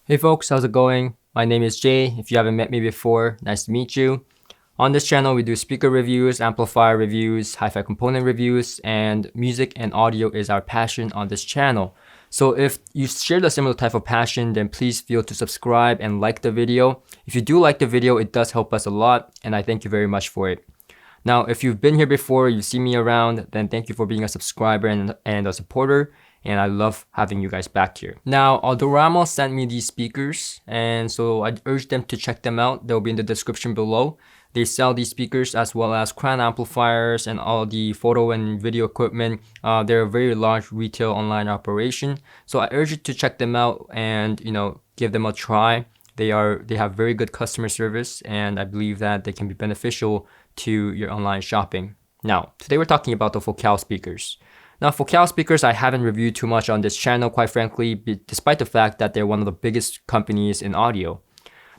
Hey folks, how's it going? My name is Jay. If you haven't met me before, nice to meet you. On this channel, we do speaker reviews, amplifier reviews, hi-fi component reviews, and music and audio is our passion on this channel. So if you share the similar type of passion, then please feel to subscribe and like the video. If you do like the video, it does help us a lot, and I thank you very much for it. Now, if you've been here before, you've seen me around, then thank you for being a subscriber and a supporter. And I love having you guys back here. Now, Audiorama sent me these speakers, and so I'd urge them to check them out. They'll be in the description below. They sell these speakers as well as crown amplifiers and all the photo and video equipment. They're a very large retail online operation. So I urge you to check them out and give them a try. They have very good customer service, and I believe that they can be beneficial to your online shopping. Now, today we're talking about the Focal speakers. Now, Focal speakers, I haven't reviewed too much on this channel, quite frankly, despite the fact that they're one of the biggest companies in audio.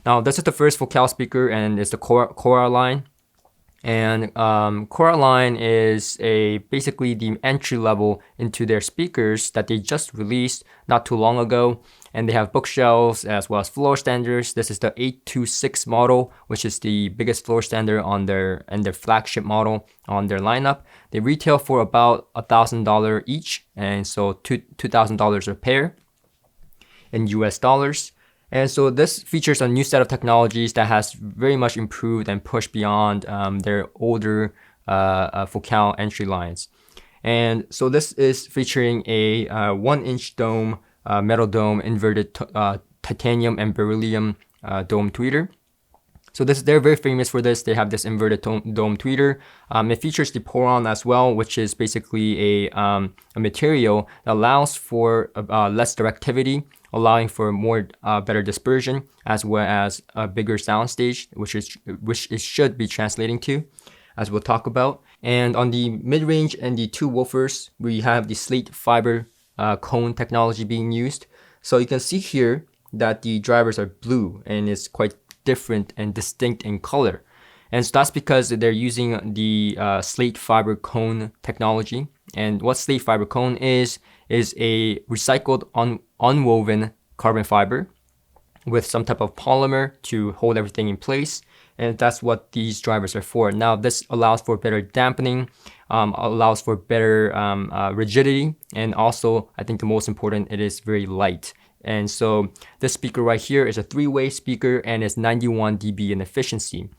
Now, this is the first Focal speaker, and it's the Chora line. And Chora line is basically the entry level into their speakers that they just released not too long ago. And they have bookshelves as well as floor standers. This is the 826 model, which is the biggest floor stander on their flagship model on their lineup. They retail for about $1,000 each, and so $2,000 a pair in US dollars. And so this features a new set of technologies that has very much improved and pushed beyond their older Focal entry lines. And so this is featuring a 1-inch dome, metal dome, inverted titanium and beryllium dome tweeter. So they're very famous for this. They have this inverted dome tweeter. It features the Poron as well, which is basically a material that allows for less directivity, allowing for more better dispersion, as well as a bigger soundstage, which it should be translating to, as we'll talk about. And on the mid-range and the two woofers, we have the Slatefiber cone technology being used. So you can see here that the drivers are blue, and it's quite different and distinct in color. And so that's because they're using the Slatefiber cone technology. And what Slatefiber cone is a recycled unwoven carbon fiber with some type of polymer to hold everything in place. And that's what these drivers are for. Now, this allows for better dampening, allows for better rigidity, and also, I think the most important, it is very light. And so this speaker right here is a 3-way speaker, and it's 91 dB in efficiency.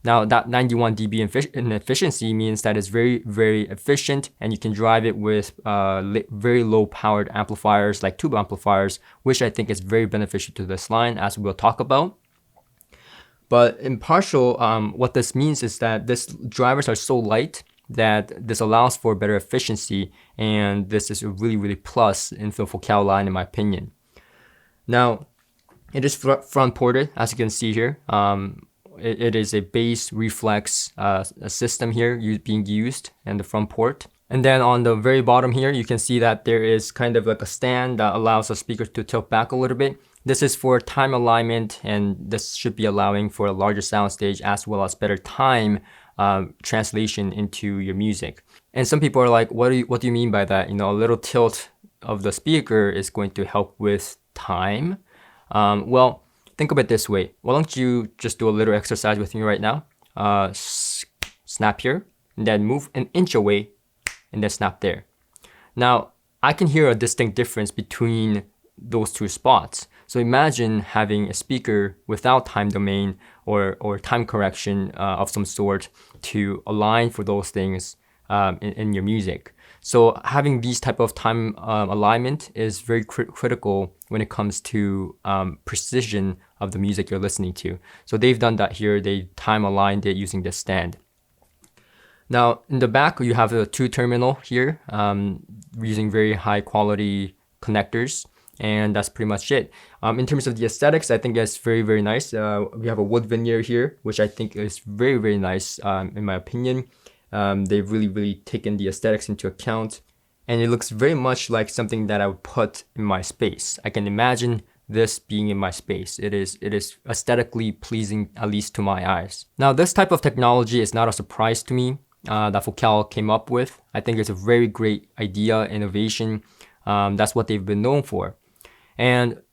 Now, that 91 dB in efficiency means that it's very, very efficient, and you can drive it with very low-powered amplifiers like tube amplifiers, which I think is very beneficial to this line, as we'll talk about. But in partial, what this means is that these drivers are so light that this allows for better efficiency, and this is a really, really plus in the Focal line, in my opinion. Now, it is front ported, as you can see here. It is a bass reflex system here being used in the front port. And then on the very bottom here, you can see that there is kind of like a stand that allows the speaker to tilt back a little bit. This is for time alignment, and this should be allowing for a larger soundstage as well as better time translation into your music. And some people are like, what do you mean by that? A little tilt of the speaker is going to help with time. Well, think of it this way. Why don't you just do a little exercise with me right now? Snap here, and then move an inch away, and then snap there. Now, I can hear a distinct difference between those two spots. So imagine having a speaker without time domain or time correction of some sort to align for those things in your music. So having these type of time alignment is very critical when it comes to precision of the music you're listening to. So they've done that here. They time aligned it using this stand. Now, in the back, you have a 2-terminal here using very high quality connectors. And that's pretty much it. In terms of the aesthetics, I think that's very, very nice. We have a wood veneer here, which I think is very, very nice in my opinion. They've really, really taken the aesthetics into account. And it looks very much like something that I would put in my space. I can imagine this being in my space. It is aesthetically pleasing, at least to my eyes. Now, this type of technology is not a surprise to me that Focal came up with. I think it's a very great idea, innovation. That's what they've been known for. And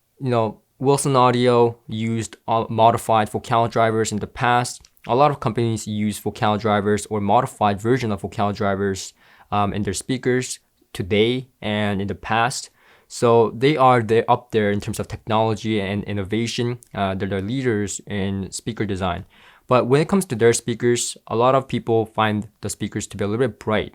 Wilson Audio used modified Focal drivers in the past. A lot of companies use Focal drivers or modified version of Focal drivers in their speakers today and in the past. So they're up there in terms of technology and innovation. They're the leaders in speaker design. But when it comes to their speakers, a lot of people find the speakers to be a little bit bright.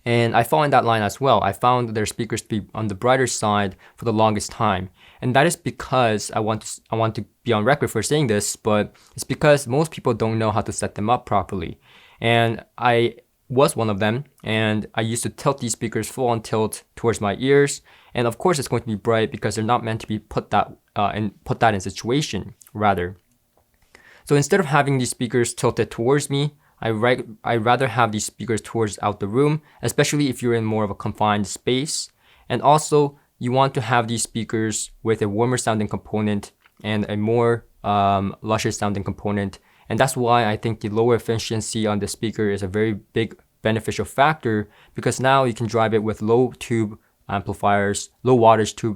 And I fall in that line as well. I found their speakers to be on the brighter side for the longest time. And that is because I want to be on record for saying this, but it's because most people don't know how to set them up properly. And I was one of them, and I used to tilt these speakers full on tilt towards my ears. And of course it's going to be bright because they're not meant to be put that in situation rather. So instead of having these speakers tilted towards me, I rather have these speakers towards out the room, especially if you're in more of a confined space. And also, you want to have these speakers with a warmer sounding component and a more luscious sounding component. And that's why I think the lower efficiency on the speaker is a very big beneficial factor, because now you can drive it with low wattage tube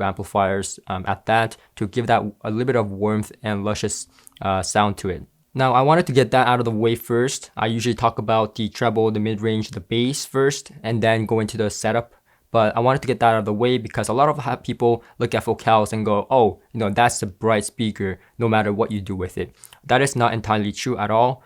amplifiers at that, to give that a little bit of warmth and luscious sound to it. Now, I wanted to get that out of the way first. I usually talk about the treble, the mid-range, the bass first, and then go into the setup. But I wanted to get that out of the way because a lot of people look at Focals and go, oh, that's a bright speaker no matter what you do with it. That is not entirely true at all.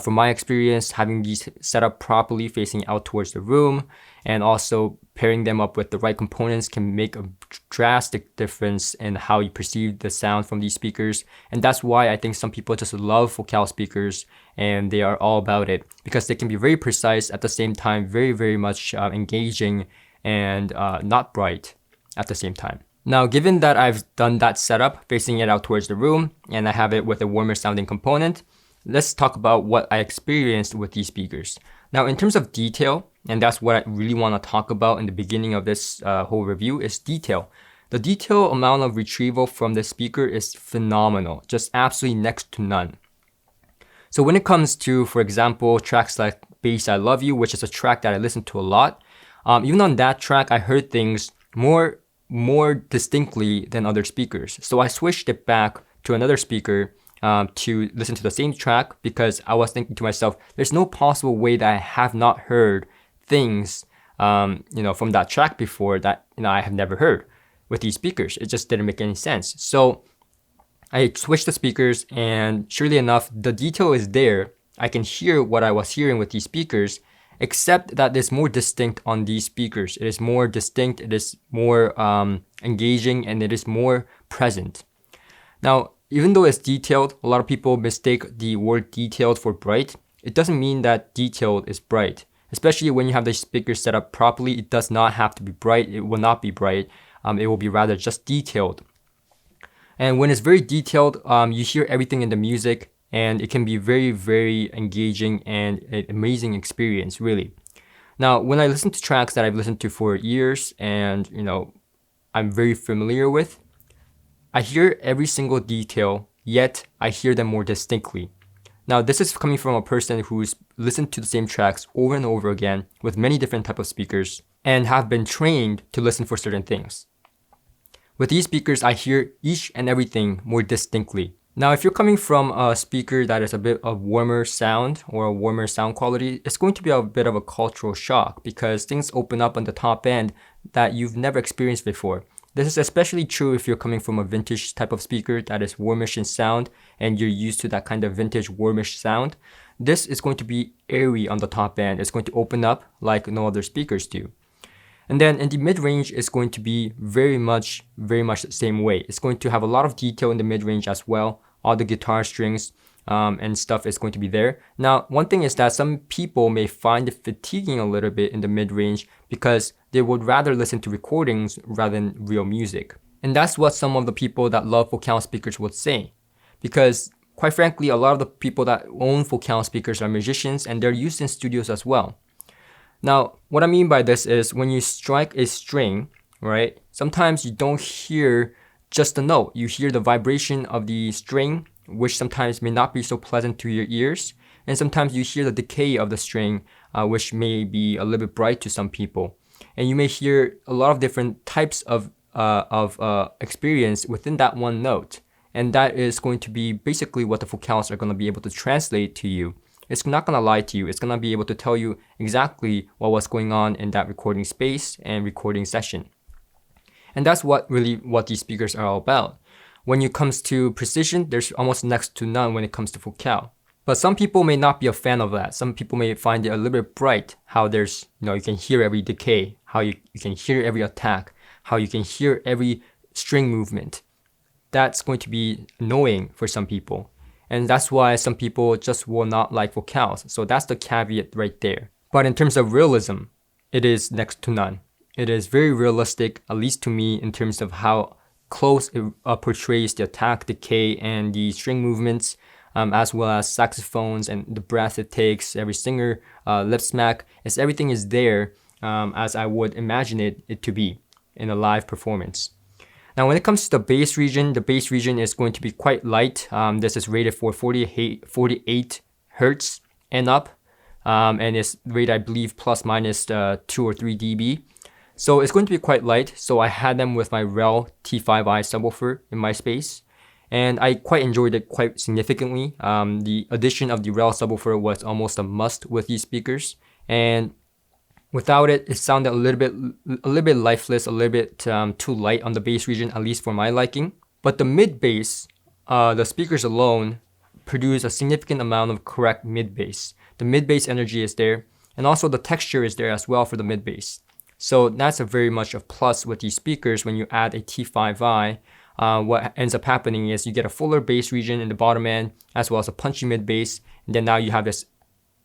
From my experience, having these set up properly facing out towards the room and also pairing them up with the right components can make a drastic difference in how you perceive the sound from these speakers. And that's why I think some people just love Focal speakers and they are all about it, because they can be very precise at the same time, very, very much engaging and not bright at the same time. Now, given that I've done that setup, facing it out towards the room, and I have it with a warmer sounding component, let's talk about what I experienced with these speakers. Now, in terms of detail, and that's what I really want to talk about in the beginning of this whole review, is detail. The detail amount of retrieval from the speaker is phenomenal, just absolutely next to none. So when it comes to, for example, tracks like Bass I Love You, which is a track that I listen to a lot, even on that track, I heard things more distinctly than other speakers. So I switched it back to another speaker to listen to the same track, because I was thinking to myself, there's no possible way that I have not heard things from that track before that I have never heard with these speakers. It just didn't make any sense. So I switched the speakers, and surely enough, the detail is there. I can hear what I was hearing with these speakers, except that it's more distinct on these speakers. It is more distinct, it is more engaging, and it is more present. Now, even though it's detailed, a lot of people mistake the word detailed for bright. It doesn't mean that detailed is bright. Especially when you have the speaker set up properly, it does not have to be bright. It will not be bright. It will be rather just detailed. And when it's very detailed, you hear everything in the music, and it can be very, very engaging and an amazing experience, really. Now, when I listen to tracks that I've listened to for years and, I'm very familiar with, I hear every single detail, yet I hear them more distinctly. Now, this is coming from a person who's listened to the same tracks over and over again with many different types of speakers and have been trained to listen for certain things. With these speakers, I hear each and everything more distinctly. Now, if you're coming from a speaker that is a bit of warmer sound or a warmer sound quality, it's going to be a bit of a cultural shock because things open up on the top end that you've never experienced before. This is especially true if you're coming from a vintage type of speaker that is warmish in sound and you're used to that kind of vintage warmish sound. This is going to be airy on the top end. It's going to open up like no other speakers do. And then in the mid-range, it's going to be very much the same way. It's going to have a lot of detail in the mid-range as well. All the guitar strings and stuff is going to be there. Now, one thing is that some people may find it fatiguing a little bit in the mid-range because they would rather listen to recordings rather than real music. And that's what some of the people that love Focal speakers would say. Because quite frankly, a lot of the people that own Focal speakers are musicians and they're used in studios as well. Now, what I mean by this is when you strike a string, right? Sometimes you don't hear just the note. You hear the vibration of the string, which sometimes may not be so pleasant to your ears. And sometimes you hear the decay of the string, which may be a little bit bright to some people. And you may hear a lot of different types of experience within that one note. And that is going to be basically what the vocals are going to be able to translate to you. It's not going to lie to you. It's going to be able to tell you exactly what was going on in that recording space and recording session. And that's what these speakers are all about. When it comes to precision, there's almost next to none when it comes to vocal. But some people may not be a fan of that. Some people may find it a little bit bright, how there's, you can hear every decay, how you can hear every attack, how you can hear every string movement. That's going to be annoying for some people. And that's why some people just will not like vocals. So that's the caveat right there. But in terms of realism, it is next to none. It is very realistic, at least to me, in terms of how close it portrays the attack, decay, and the string movements, as well as saxophones and the breath it takes, every singer, lip smack, everything is there as I would imagine it to be in a live performance. Now, when it comes to the bass region is going to be quite light. This is rated for 48 hertz and up, and it's rated, I believe, plus minus 2 or 3 dB. So it's going to be quite light. So I had them with my Rel T5i subwoofer in my space, and I quite enjoyed it quite significantly. The addition of the Rel subwoofer was almost a must with these speakers, and without it, it sounded a little bit lifeless, a little bit too light on the bass region, at least for my liking. But the mid bass, the speakers alone produce a significant amount of correct mid bass. The mid bass energy is there, and also the texture is there as well for the mid bass. So that's a very much a plus with these speakers. When you add a T5i, what ends up happening is you get a fuller bass region in the bottom end, as well as a punchy mid bass, and then now you have this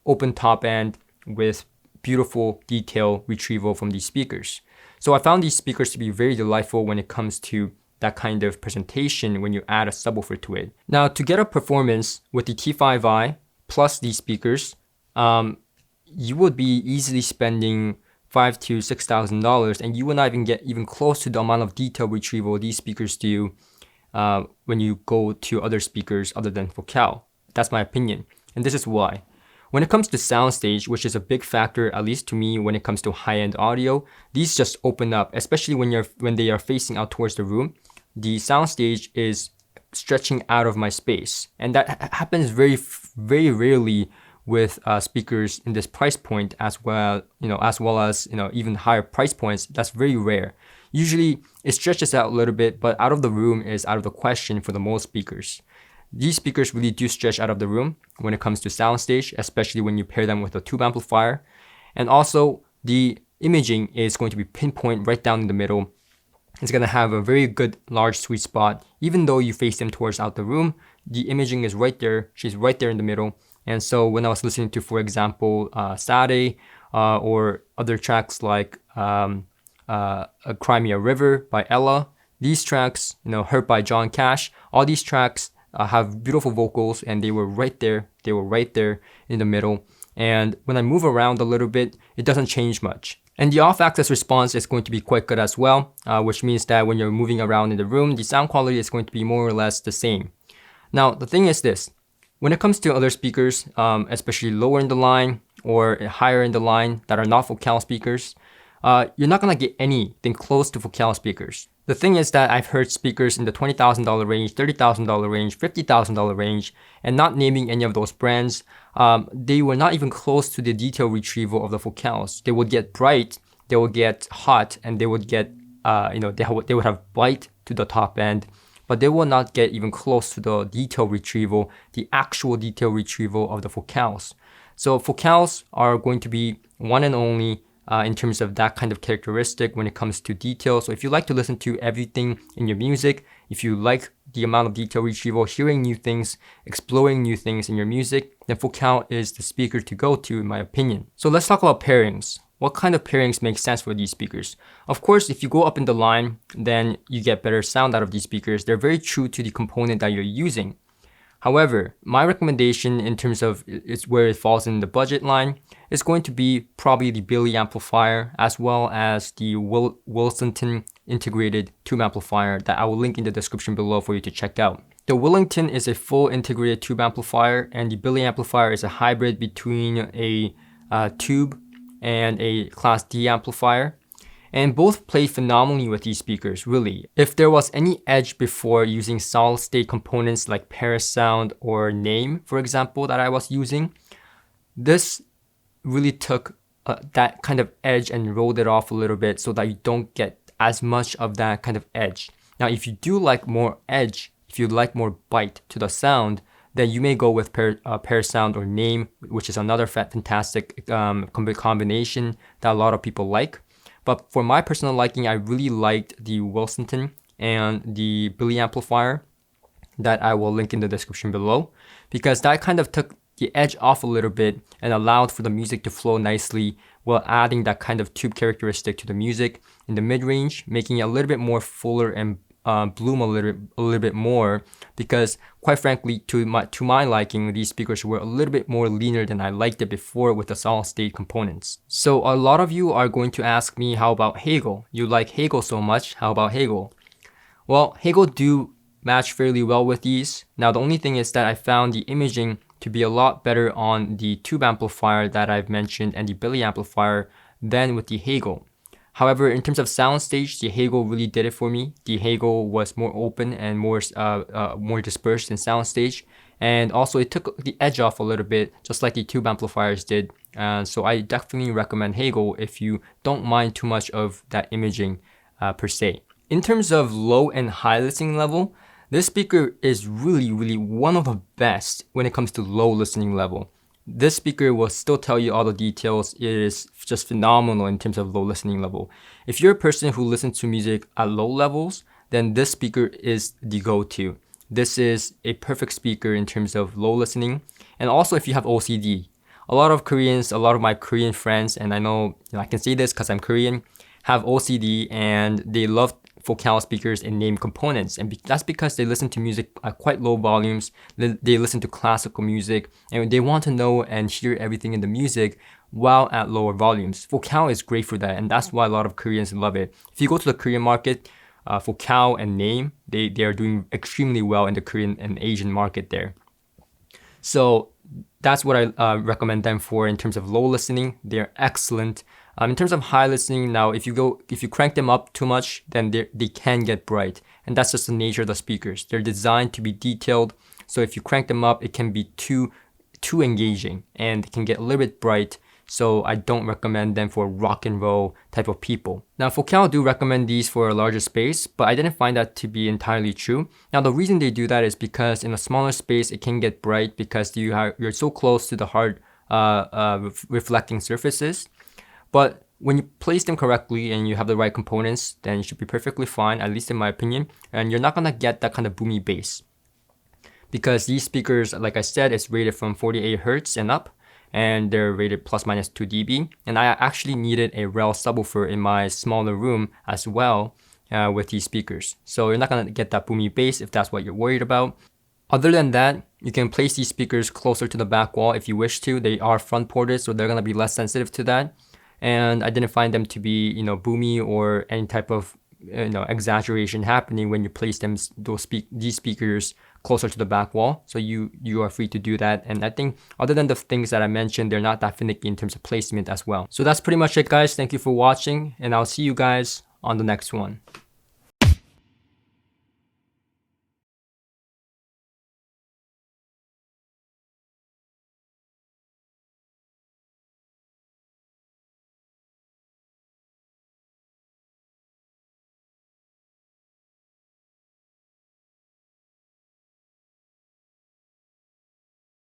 open top end with beautiful detail retrieval from these speakers. So I found these speakers to be very delightful when it comes to that kind of presentation when you add a subwoofer to it. Now, to get a performance with the T5i plus these speakers, you would be easily spending $5,000 to $6,000, and you will not even get even close to the amount of detail retrieval these speakers do when you go to other speakers other than Focal. That's my opinion, and this is why. When it comes to soundstage, which is a big factor, at least to me, when it comes to high-end audio, these just open up, especially when they are facing out towards the room. The soundstage is stretching out of my space, and that happens very, very rarely with speakers in this price point, as well as even higher price points. That's very rare. Usually, it stretches out a little bit, but out of the room is out of the question for the most speakers. These speakers really do stretch out of the room when it comes to soundstage, especially when you pair them with a tube amplifier. And also, the imaging is going to be pinpoint right down in the middle. It's going to have a very good large sweet spot. Even though you face them towards out the room, the imaging is right there. She's right there in the middle. And so when I was listening to, for example, Sade or other tracks like Cry Me a River by Ella, these tracks, Hurt by John Cash, all these tracks have beautiful vocals, and they were right there. They were right there in the middle. And when I move around a little bit, it doesn't change much. And the off-axis response is going to be quite good as well, which means that when you're moving around in the room, the sound quality is going to be more or less the same. Now, the thing is this. When it comes to other speakers, especially lower in the line or higher in the line that are not Focal speakers, you're not going to get anything close to Focal speakers. The thing is that I've heard speakers in the $20,000 range, $30,000 range, $50,000 range, and not naming any of those brands, they were not even close to the detail retrieval of the Focals. They would get bright, they would get hot, and they would get, they would have bite to the top end, but they will not get even close to the detail retrieval, the actual detail retrieval of the Focals. So Focals are going to be one and only in terms of that kind of characteristic when it comes to detail. So if you like to listen to everything in your music, if you like the amount of detail retrieval, hearing new things, exploring new things in your music, then Focal is the speaker to go to, in my opinion. So let's talk about pairings. What kind of pairings make sense for these speakers? Of course, if you go up in the line, then you get better sound out of these speakers. They're very true to the component that you're using. However, my recommendation in terms of it's where it falls in the budget line is going to be probably the Billy amplifier, as well as the Wilsonton integrated tube amplifier that I will link in the description below for you to check out. The Willington is a full integrated tube amplifier, and the Billy amplifier is a hybrid between a tube and a Class D amplifier. And both play phenomenally with these speakers, really. If there was any edge before using solid state components like Parasound or Name, for example, that I was using, this really took that kind of edge and rolled it off a little bit so that you don't get as much of that kind of edge. Now, if you do like more edge, if you like more bite to the sound, then you may go with Parasound or Name, which is another fantastic combination that a lot of people like. But for my personal liking, I really liked the Wilsonton and the Billy amplifier that I will link in the description below, because that kind of took the edge off a little bit and allowed for the music to flow nicely while adding that kind of tube characteristic to the music in the mid-range, making it a little bit more fuller and bloom a little bit more, because quite frankly, to my liking, these speakers were a little bit more leaner than I liked it before with the solid state components. So a lot of you are going to ask me, how about Hagel? You like Hagel so much, how about Hagel? Well, Hagel do match fairly well with these. Now the only thing is that I found the imaging to be a lot better on the tube amplifier that I've mentioned and the Billy amplifier than with the Hagel. However, in terms of soundstage, the Hagel really did it for me. The Hagel was more open and more dispersed in soundstage, and also it took the edge off a little bit, just like the tube amplifiers did. So I definitely recommend Hagel if you don't mind too much of that imaging per se. In terms of low and high listening level, this speaker is really one of the best when it comes to low listening level. This speaker will still tell you all the details. It is just phenomenal in terms of low listening level. If you're a person who listens to music at low levels, then this speaker is the go-to. This is a perfect speaker in terms of low listening. And also if you have OCD. A lot of Koreans, a lot of my Korean friends, and I know I can say this because I'm Korean, have OCD and they love Focal speakers and Name components, and that's because they listen to music at quite low volumes. They listen to classical music and they want to know and hear everything in the music while at lower volumes. Focal is great for that, and that's why a lot of Koreans love it. If you go to the Korean market, Focal and Name, they are doing extremely well in the Korean and Asian market there. So that's what I recommend them for in terms of low listening. They're excellent. In terms of high listening, now if you crank them up too much, then they can get bright, and that's just the nature of the speakers. They're designed to be detailed, so if you crank them up, it can be too engaging and it can get a little bit bright. So I don't recommend them for rock and roll type of people. Now Focal do recommend these for a larger space, but I didn't find that to be entirely true. Now the reason they do that is because in a smaller space it can get bright because you're so close to the hard reflecting surfaces. But when you place them correctly and you have the right components, then you should be perfectly fine, at least in my opinion. And you're not gonna get that kind of boomy bass. Because these speakers, like I said, it's rated from 48 Hz and up, and they're rated plus minus 2 dB. And I actually needed a rail subwoofer in my smaller room as well with these speakers. So you're not gonna get that boomy bass if that's what you're worried about. Other than that, you can place these speakers closer to the back wall if you wish to. They are front ported, so they're gonna be less sensitive to that. And I didn't find them to be, boomy or any type of, exaggeration happening when you place these speakers closer to the back wall. So you are free to do that. And I think other than the things that I mentioned, they're not that finicky in terms of placement as well. So that's pretty much it, guys. Thank you for watching, and I'll see you guys on the next one.